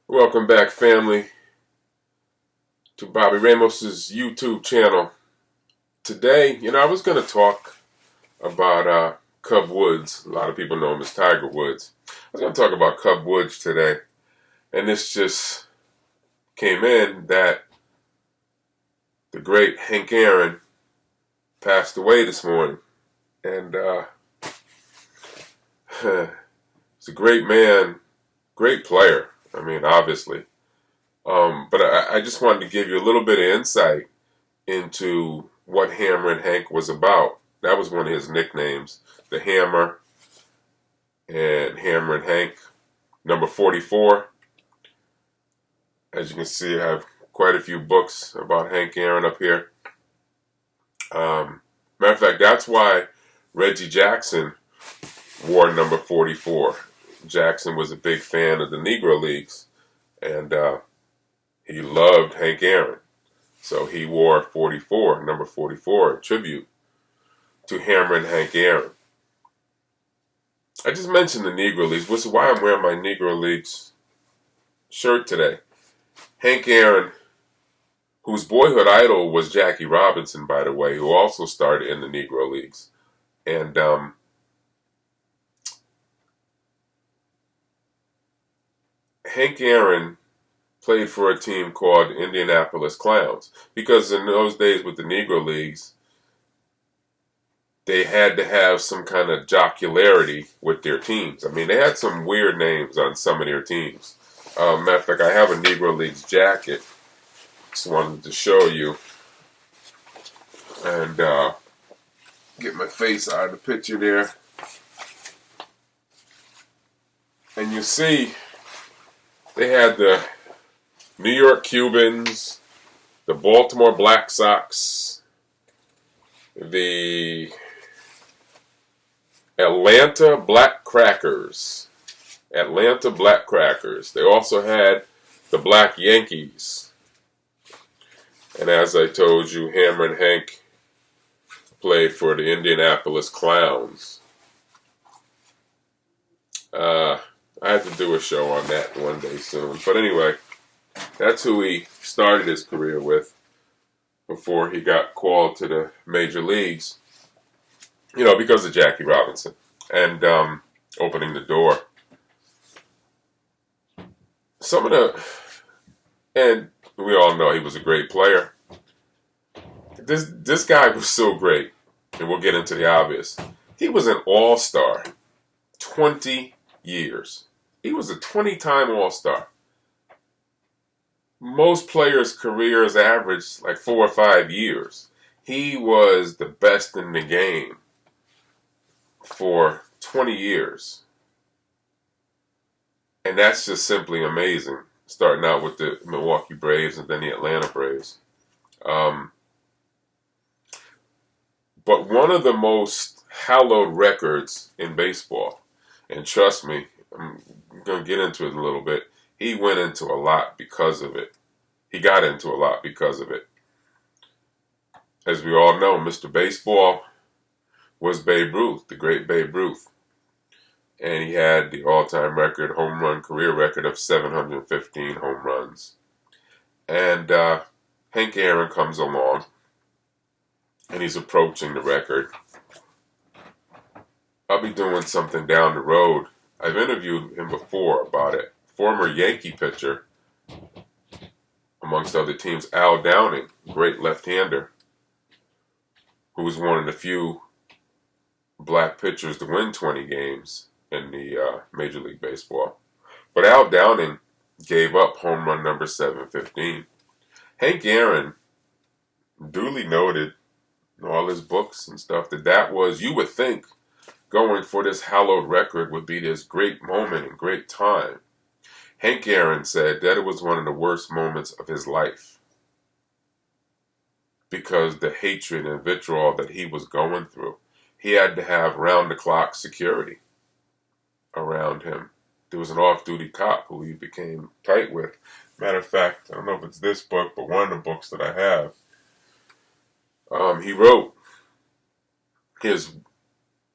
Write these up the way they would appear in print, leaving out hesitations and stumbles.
Welcome back, family, to Bobby Ramos's YouTube channel. Today, I was going to talk about Cub Woods. A lot of people know him as Tiger Woods. I was going to talk about Cub Woods today, and this just came in that the great Hank Aaron passed away this morning. And he's a great man, great player. I mean, obviously. But I just wanted to give you a little bit of insight into what Hammerin' Hank was about. That was one of his nicknames, the Hammer, and Hammerin' Hank, number 44. As you can see, I have quite a few books about Hank Aaron up here. Matter of fact, that's why Reggie Jackson wore number 44. Jackson was a big fan of the Negro Leagues, and he loved Hank Aaron. So he wore 44, number 44, a tribute to Hammerin' Hank Aaron. I just mentioned the Negro Leagues, which is why I'm wearing my Negro Leagues shirt today. Hank Aaron, whose boyhood idol was Jackie Robinson, by the way, who also started in the Negro Leagues. And Hank Aaron played for a team called Indianapolis Clowns, because in those days with the Negro Leagues, they had to have some kind of jocularity with their teams. I mean, they had some weird names on some of their teams. Matter of fact, I have a Negro Leagues jacket. Just wanted to show you. And get my face out of the picture there. And you see, they had the New York Cubans, the Baltimore Black Sox, the Atlanta Black Crackers. Atlanta Black Crackers. They also had the Black Yankees. And as I told you, Hammerin' Hank played for the Indianapolis Clowns. I have to do a show on that one day soon. But anyway, that's who he started his career with before he got called to the major leagues, because of Jackie Robinson and opening the door. And we all know he was a great player. This guy was so great, and we'll get into the obvious. He was an all-star, 20 years. He was a 20-time all-star. Most players' careers average like 4 or 5 years. He was the best in the game for 20 years. And that's just simply amazing, starting out with the Milwaukee Braves and then the Atlanta Braves. But one of the most hallowed records in baseball, and trust me, I'm going to get into it in a little bit, he went into a lot because of it. He got into a lot because of it. As we all know, Mr. Baseball was Babe Ruth, the great Babe Ruth. And he had the all-time home run career record of 715 home runs. And Hank Aaron comes along, and he's approaching the record. I'll be doing something down the road. I've interviewed him before about it. Former Yankee pitcher, amongst other teams, Al Downing, great left-hander, who was one of the few black pitchers to win 20 games in the Major League Baseball. But Al Downing gave up home run number 715. Hank Aaron duly noted in all his books and stuff that was, you would think, going for this hallowed record would be this great moment and great time. Hank Aaron said that it was one of the worst moments of his life because the hatred and vitriol that he was going through. He had to have round-the-clock security around him. There was an off-duty cop who he became tight with. Matter of fact, I don't know if it's this book, but one of the books that I have, he wrote his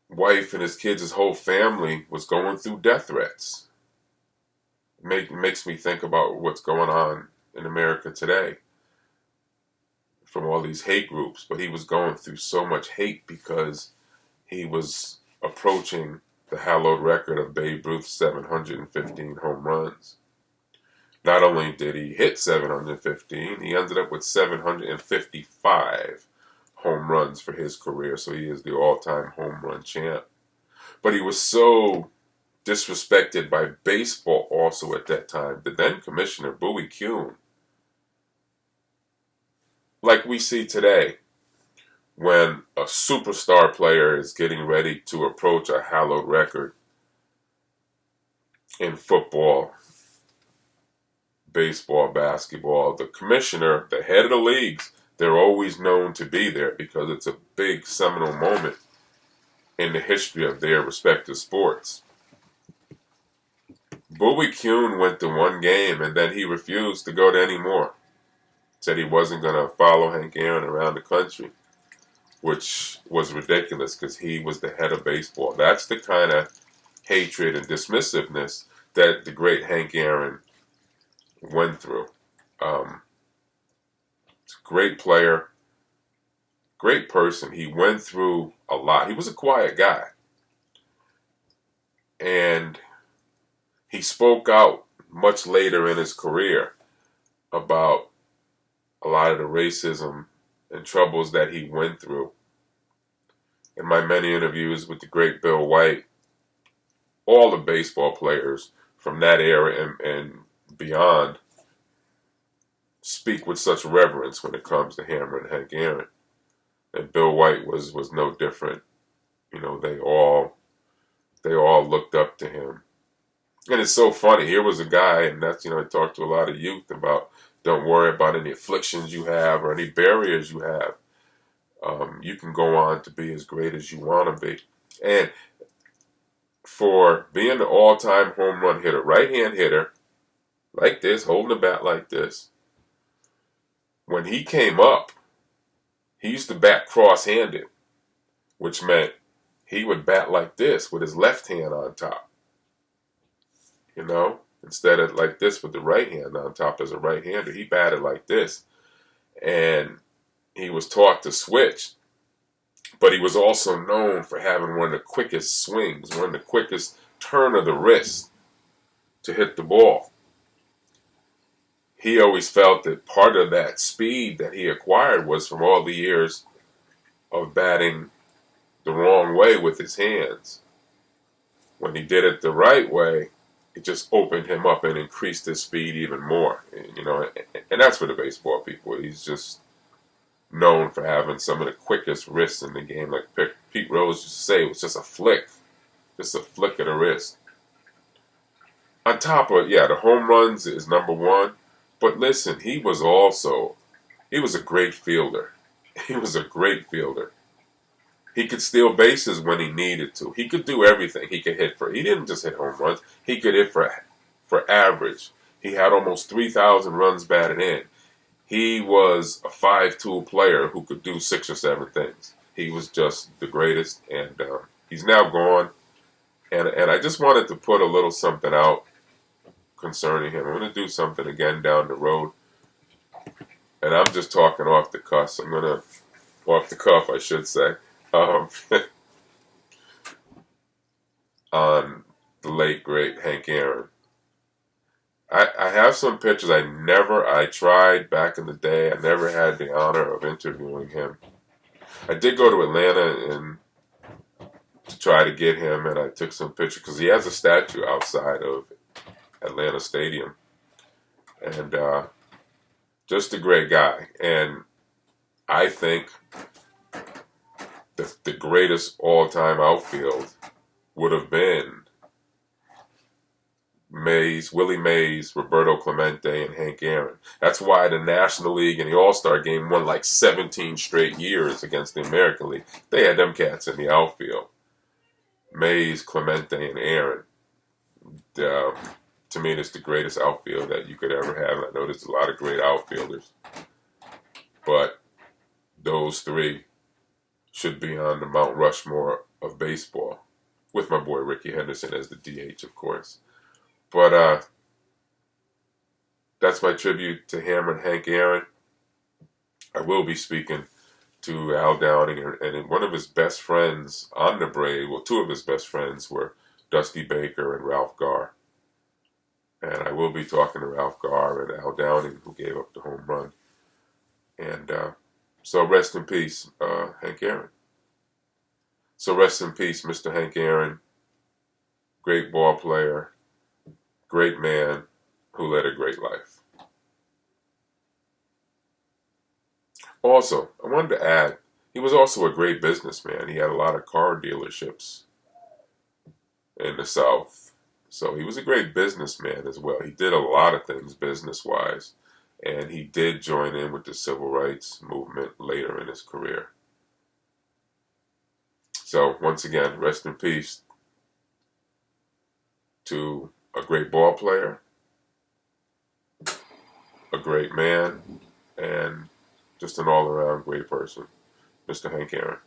wife and his kids, his whole family was going through death threats. makes me think about what's going on in America today from all these hate groups. But he was going through so much hate because he was approaching the hallowed record of Babe Ruth's 715 home runs. Not only did he hit 715, he ended up with 755 home runs for his career, so he is the all-time home run champ. But he was so disrespected by baseball also at that time. The then commissioner, Bowie Kuhn, like we see today, when a superstar player is getting ready to approach a hallowed record in football, baseball, basketball, the commissioner, the head of the leagues, they're always known to be there because it's a big seminal moment in the history of their respective sports. Bowie Kuhn went to one game and then he refused to go to any more. Said he wasn't going to follow Hank Aaron around the country, which was ridiculous because he was the head of baseball. That's the kind of hatred and dismissiveness that the great Hank Aaron went through. He's a great player, great person. He went through a lot. He was a quiet guy. And he spoke out much later in his career about a lot of the racism and troubles that he went through. In my many interviews with the great Bill White, all the baseball players from that era and beyond speak with such reverence when it comes to Hammer and Hank Aaron. And Bill White was no different. You know, they all looked up to him. And it's so funny. Here was a guy, and that's, I talk to a lot of youth about, don't worry about any afflictions you have or any barriers you have. You can go on to be as great as you want to be. And for being the all-time home run hitter, right-hand hitter, like this, holding the bat like this, when he came up, he used to bat cross-handed, which meant he would bat like this with his left hand on top. Instead of like this with the right hand on top as a right-hander, he batted like this. And he was taught to switch. But he was also known for having one of the quickest swings, one of the quickest turn of the wrist to hit the ball. He always felt that part of that speed that he acquired was from all the years of batting the wrong way with his hands. When he did it the right way, it just opened him up and increased his speed even more. And that's for the baseball people. He's just known for having some of the quickest wrists in the game. Like Pete Rose used to say, it was just a flick of the wrist. On top of, the home runs is number one. But listen, he was a great fielder. He was a great fielder. He could steal bases when he needed to. He could do everything. He didn't just hit home runs. He could hit for average. He had almost 3,000 runs batted in. He was a 5-tool player who could do 6 or 7 things. He was just the greatest, and he's now gone. And I just wanted to put a little something out concerning him. I'm going to do something again down the road, and I'm just talking off the cuff. Off the cuff, I should say. On the late great Hank Aaron. I have some pictures. I tried back in the day. I never had the honor of interviewing him. I did go to Atlanta to try to get him, and I took some pictures because he has a statue outside of Atlanta Stadium. And just a great guy. And I think the greatest all-time outfield would have been Willie Mays, Roberto Clemente, and Hank Aaron. That's why the National League and the All-Star Game won like 17 straight years against the American League. They had them cats in the outfield. Mays, Clemente, and Aaron. To me, it's the greatest outfield that you could ever have. And I know there's a lot of great outfielders. But those three should be on the Mount Rushmore of baseball, with my boy Ricky Henderson as the DH, of course. But that's my tribute to him and Hank Aaron. I will be speaking to Al Downing, and one of his best friends on the Braves, well, two of his best friends were Dusty Baker and Ralph Garr. And I will be talking to Ralph Garr and Al Downing, who gave up the home run. And so rest in peace, Hank Aaron. So rest in peace, Mr. Hank Aaron. Great ball player, great man who led a great life. Also, I wanted to add, he was also a great businessman. He had a lot of car dealerships in the South. So he was a great businessman as well. He did a lot of things business-wise. And he did join in with the civil rights movement later in his career. So once again, rest in peace to a great ball player, a great man, and just an all-around great person, Mr. Hank Aaron.